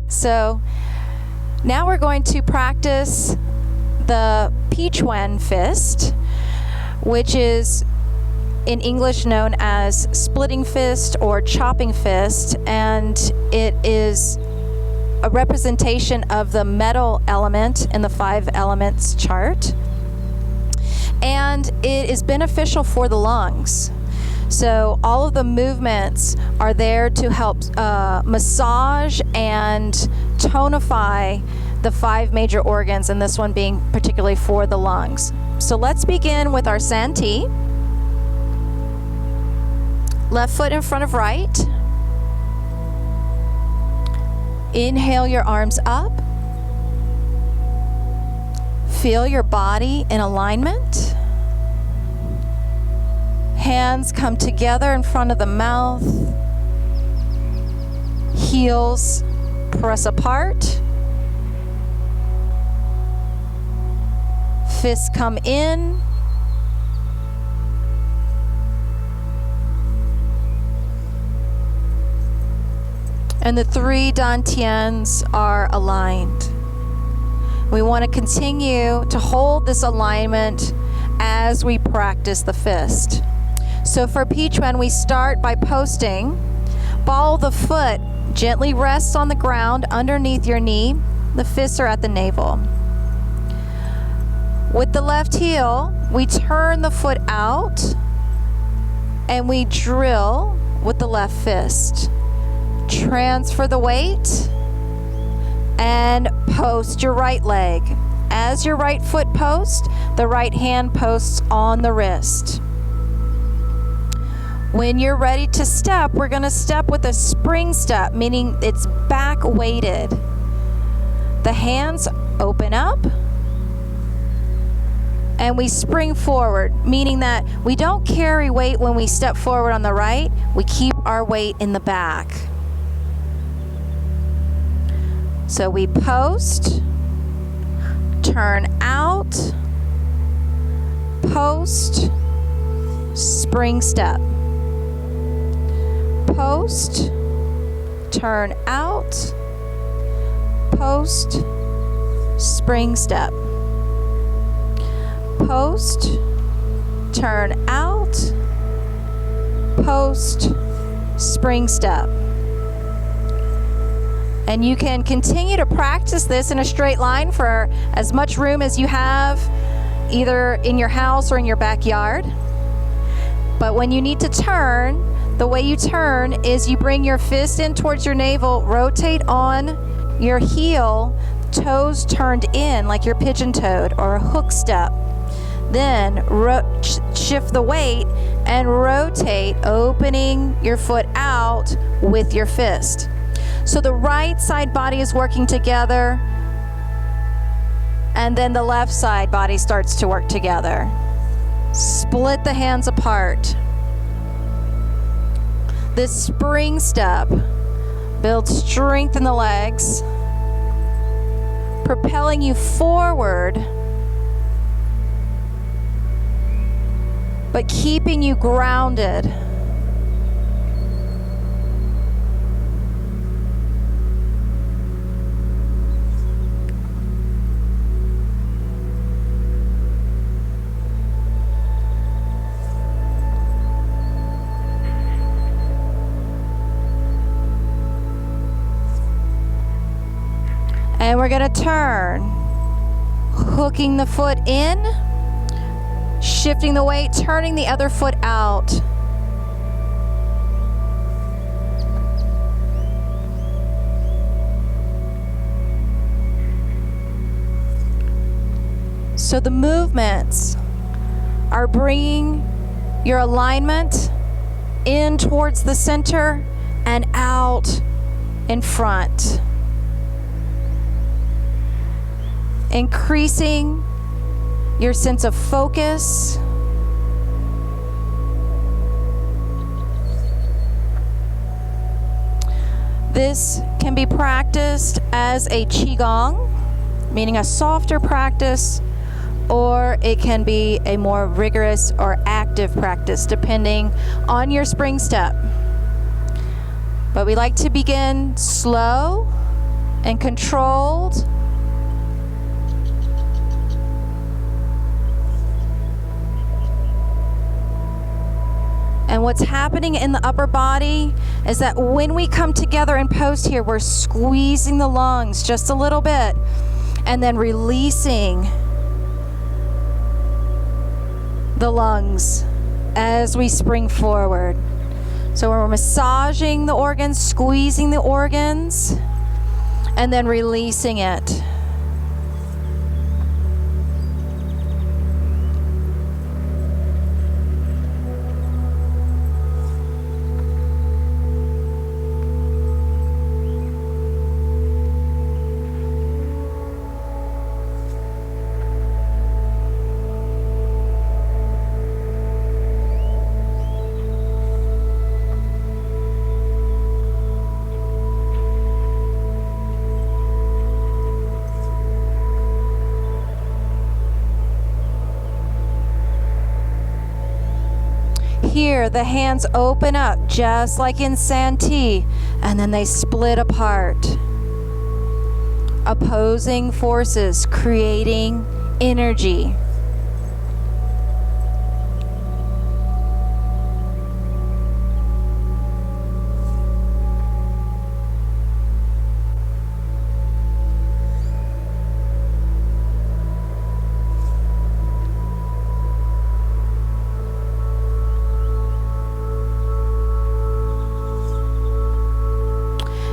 So now we're going to practice the Quan fist, which is in English known as splitting fist or chopping fist, and it is a representation of the metal element in the 5 elements chart, and it is beneficial for the lungs. So all of the movements are there to help massage and tonify the 5 major organs, and this one being particularly for the lungs. So let's begin with our Santee. Left foot in front of right. Inhale your arms up. Feel your body in alignment. Hands come together in front of the mouth. Heels press apart. Fists come in. And the 3 dantians are aligned. We want to continue to hold this alignment as we practice the fist. So for Quan, we start by posting. Ball of the foot gently rests on the ground underneath your knee. The fists are at the navel. With the left heel, we turn the foot out and we drill with the left fist. Transfer the weight and post your right leg. As your right foot posts, the right hand posts on the wrist. When you're ready to step, we're going to step with a spring step, meaning it's back weighted. The hands open up and we spring forward, meaning that we don't carry weight when we step forward on the right. We keep our weight in the back. So we post, turn out, post, spring step. Post, turn out, post, spring step. Post, turn out, post, spring step. And you can continue to practice this in a straight line for as much room as you have, either in your house or in your backyard. But when you need to turn, the way you turn is you bring your fist in towards your navel, rotate on your heel, toes turned in like you're pigeon-toed or a hook step. Then shift the weight and rotate, opening your foot out with your fist. So the right side body is working together, and then the left side body starts to work together. Split the hands apart. This spring step builds strength in the legs, propelling you forward, but keeping you grounded. And we're going to turn, hooking the foot in, shifting the weight, turning the other foot out. So the movements are bringing your alignment in towards the center and out in front. Increasing your sense of focus. This can be practiced as a qigong, meaning a softer practice, or it can be a more rigorous or active practice, depending on your spring step. But we like to begin slow and controlled. And what's happening in the upper body is that when we come together in pose here, we're squeezing the lungs just a little bit and then releasing the lungs as we spring forward. So we're massaging the organs, squeezing the organs, and then releasing it. Here, the hands open up just like in Santee, and then they split apart. Opposing forces, creating energy.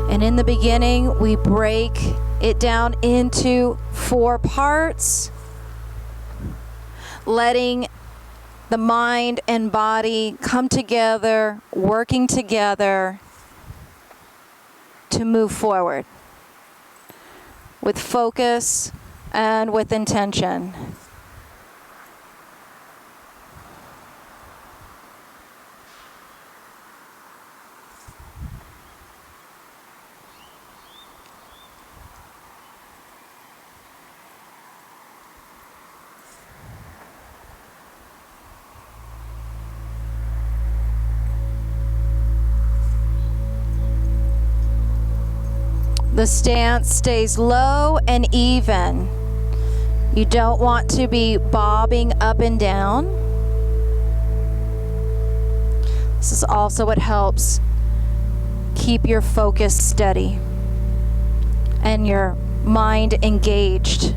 And in the beginning, we break it down into 4 parts, letting the mind and body come together, working together to move forward with focus and with intention. The stance stays low and even. You don't want to be bobbing up and down. This is also what helps keep your focus steady and your mind engaged.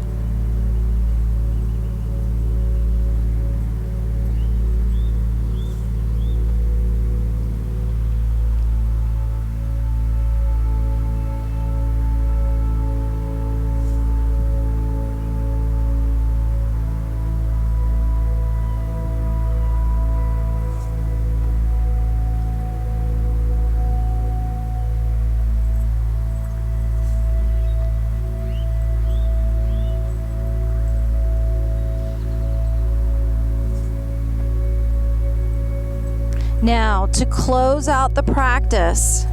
Now, to close out the practice,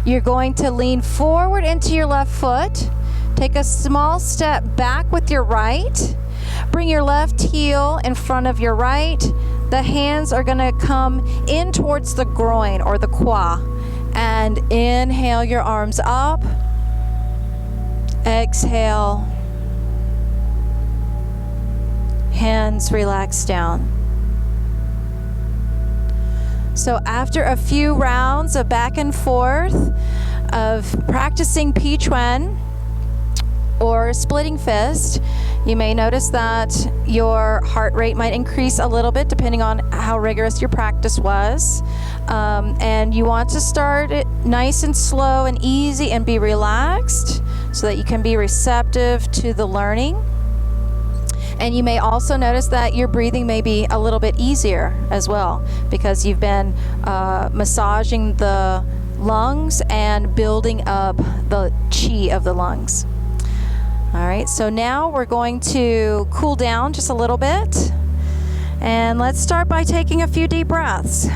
you're going to lean forward into your left foot, take a small step back with your right, bring your left heel in front of your right. The hands are going to come in towards the groin or the Quan, and inhale your arms up, exhale. Hands relax down. So after a few rounds of back and forth of practicing Pichuan or splitting fist, you may notice that your heart rate might increase a little bit depending on how rigorous your practice was. And you want to start it nice and slow and easy and be relaxed so that you can be receptive to the learning. And you may also notice that your breathing may be a little bit easier as well because you've been massaging the lungs and building up the chi of the lungs. All right, so now we're going to cool down just a little bit. And let's start by taking a few deep breaths.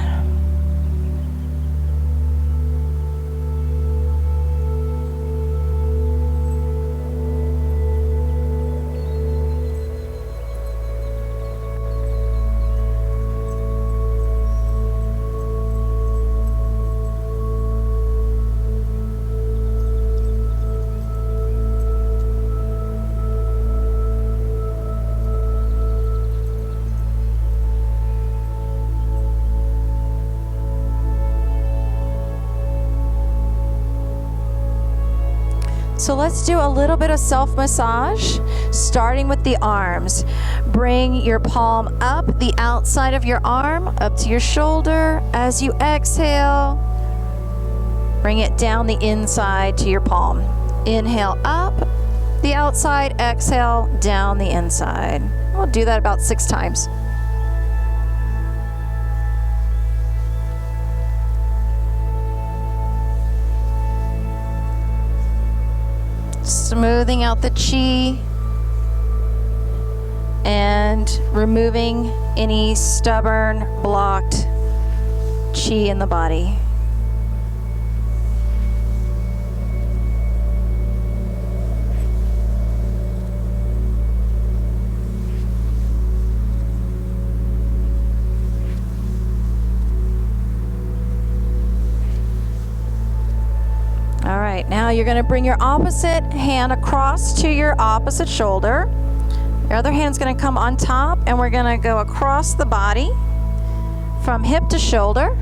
So let's do a little bit of self-massage, starting with the arms. Bring your palm up the outside of your arm, up to your shoulder. As you exhale, bring it down the inside to your palm. Inhale up the outside, exhale down the inside. We'll do that about 6 times. Smoothing out the chi and removing any stubborn, blocked chi in the body. All right, now you're going to bring your opposite hand across to your opposite shoulder. Your other hand's going to come on top, and we're going to go across the body from hip to shoulder,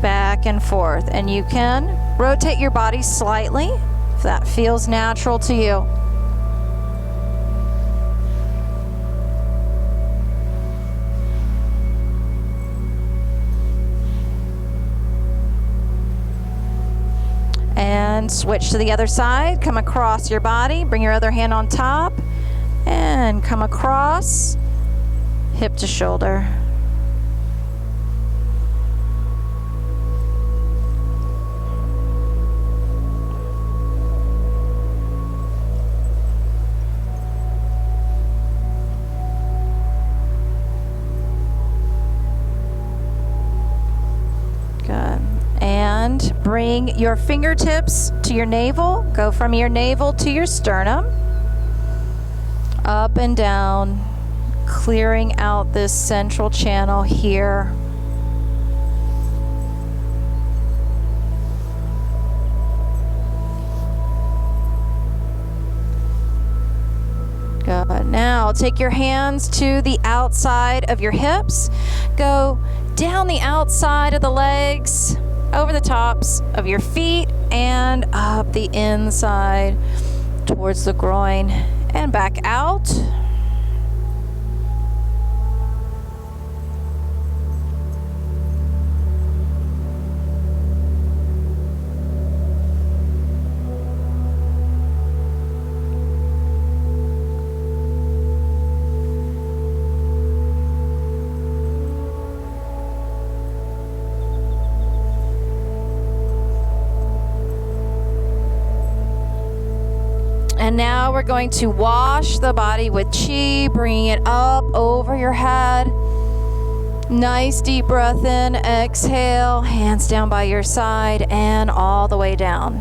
back and forth. And you can rotate your body slightly if that feels natural to you. And switch to the other side. Come across your body. Bring your other hand on top. And come across, hip to shoulder. Good. And bring your fingertips to your navel. Go from your navel to your sternum. Up and down, clearing out this central channel here. Good. Now take your hands to the outside of your hips. Go down the outside of the legs, over the tops of your feet, and up the inside towards the groin. And back out. And now we're going to wash the body with chi, bringing it up over your head. Nice deep breath in, exhale, hands down by your side and all the way down.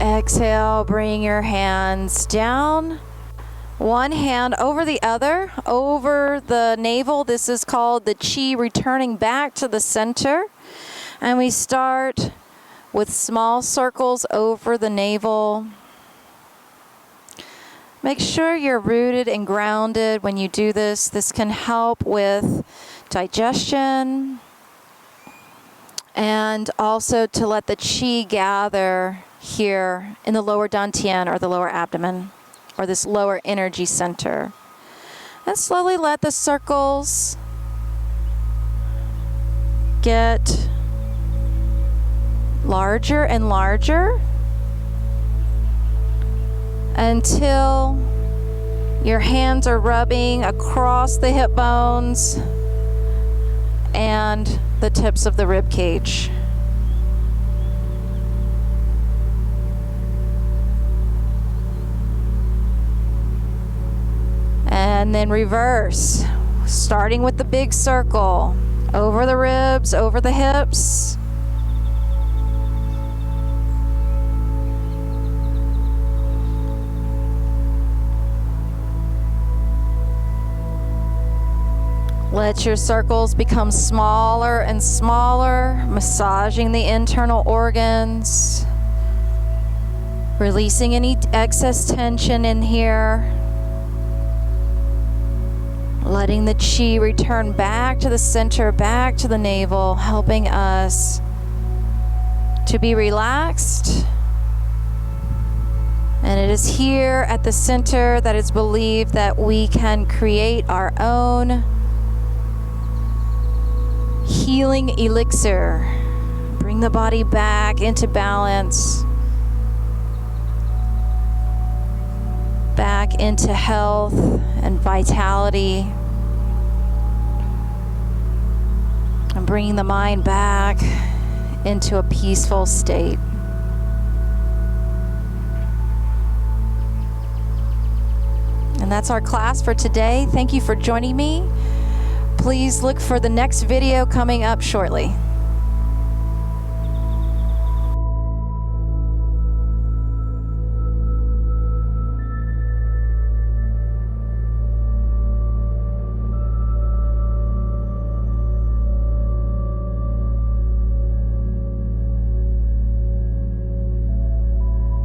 Exhale, bring your hands down. One hand over the other, over the navel. This is called the chi returning back to the center. And we start with small circles over the navel. Make sure you're rooted and grounded when you do this. This can help with digestion and also to let the chi gather here in the lower dantian or the lower abdomen or this lower energy center. And slowly let the circles get larger and larger until your hands are rubbing across the hip bones and the tips of the rib cage. And then reverse. Starting with the big circle, over the ribs, over the hips. Let your circles become smaller and smaller, massaging the internal organs, releasing any excess tension in here, letting the chi return back to the center, back to the navel, helping us to be relaxed. And it is here at the center that it's believed that we can create our own healing elixir. Bring the body back into balance, back into health and vitality, and bringing the mind back into a peaceful state. And that's our class for today. Thank you for joining me. Please look for the next video coming up shortly.